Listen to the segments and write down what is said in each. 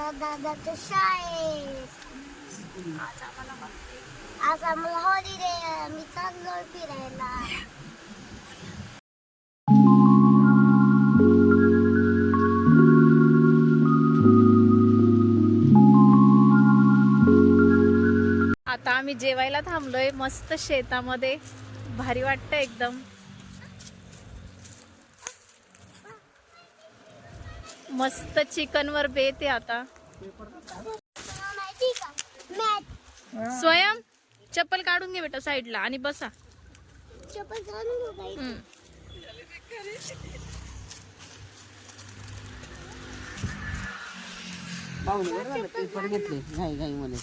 ना दादाच्या शाळेत. आज आम्हाला हॉलिडे आहे. मी चाललोय फिरायला. आता आम्ही जेवायला थांबलोय मस्त शेतामध्ये. भारी वाटतं एकदम. मस्त चिकन वर बेत आहे आता. माहिती का मॅथ स्वयं चप्पल काढून घे बेटा साईडला आणि बसा. चप्पल घालून बघायचं. पेपर घेतले घाई घाई मध्ये.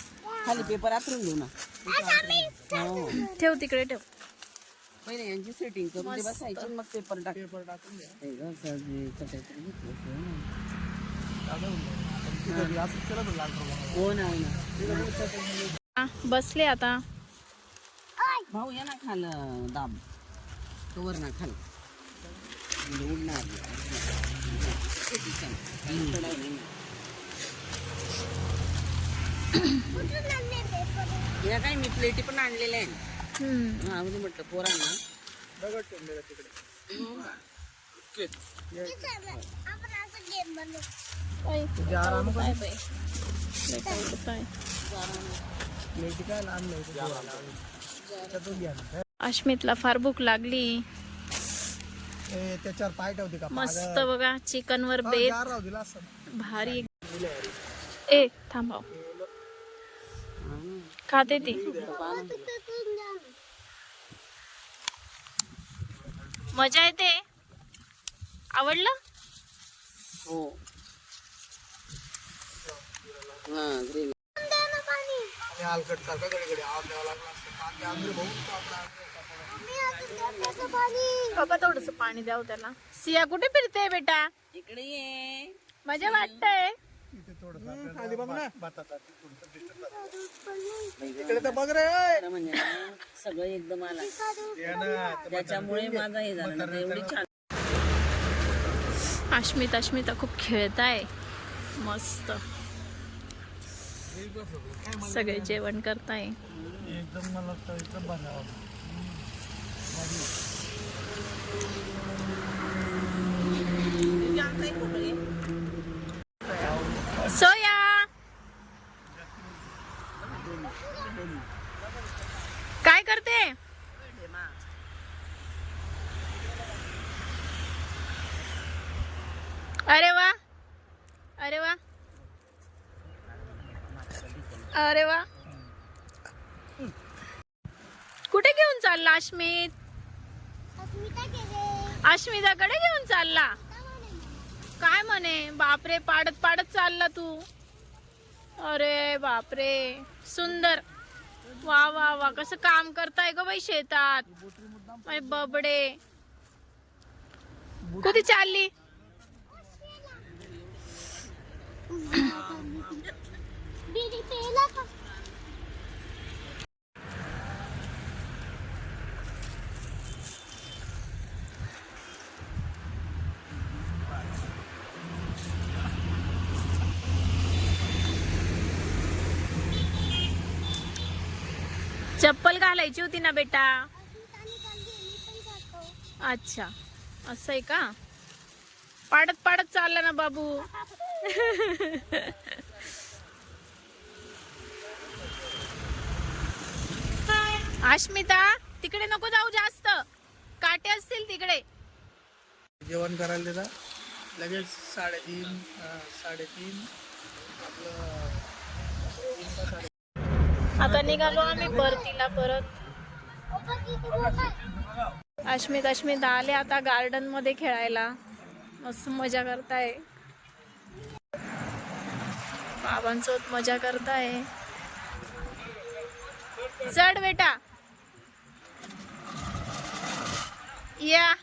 खाली पेपर आतरून घेऊ ना. ठेव तिकडे ठेव. पहिले यांची सेटिंग करून ते बसायची मग पेपर टाकून हो ना. बसले आता. भाऊ या ना खाल दाब कवर ना खाल उडणार. या काय मी प्लेटी पण आणलेल्या आहे. हा म्हणजे म्हटलं पोरांना आपण असं गेम बनवू. अश्मितला फार भूक लागली. त्याच्यावर पाय ठेवते का? मस्त बघा चिकन वर बेत भारी. ए थांबाव खाते ती. मजा येते. आवडलं? हो हा ग्रेव्ही हलकट सारखं घडी आवाज द्यावा लागला असतं. पाणी आंबे भाऊ बाबा थोडस पाणी द्याव त्याला. सिया कुठे फिरते बेटा? इकडे ये. मजा वाटतंय. इथे थोडं खाली बघ ना. इकडे तर बघ रे. खरं म्हणजे ना, सगळं एकदम आला त्याच्यामुळे माझा हे झालं नाही. एवढी छान. अश्मिता खूप खेळताय मस्त. सगळे जेवण करताय. एकदम मला एकदम बनावं. सोया काय करते? अरे वा अरे वा अरे वा. कुठे घेऊन चालला अश्मित? अश्मिताकडे घेऊन चालला. काय म्हणे? बापरे पाडत पाडत चालला तू. अरे बापरे सुंदर. वा वा वा कसं काम करताय ग बाई शेतात. अरे बबडे कुठे चालली? चप्पल घालायची होती ना बेटा. अच्छा असं आहे का? पाडत पाडत चालला ना बाबू. अश्मिता तिकडे नको जाऊ जास्त. काटे असतील तिकडे. जेवण करायला देता लगेच 3:30 आता निघालो आम्ही भरतीला परत. अश्मित आले आता गार्डन मध्ये खेळायला. मस्त मजा करताय. बाबांसोबत मजा करताय. चढ बेटा या.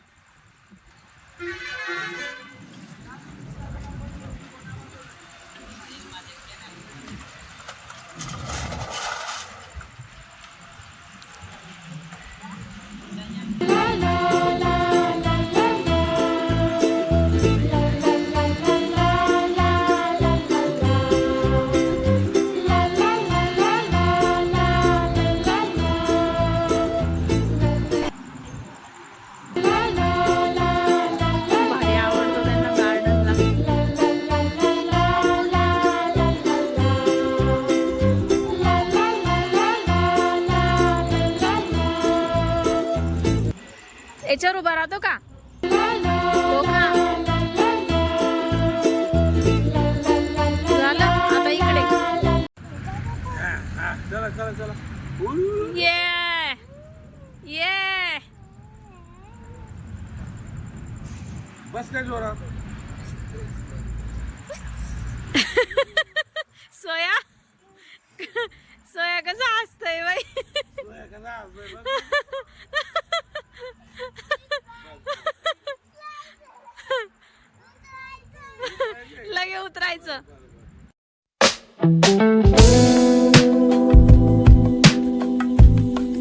याच्यावर उभा राहतो का? हो का? झालं आता इकडे चला चला चला ये ये बस काय जोरात सोया सोया कसा हसतोय बाई लगे उतरायचं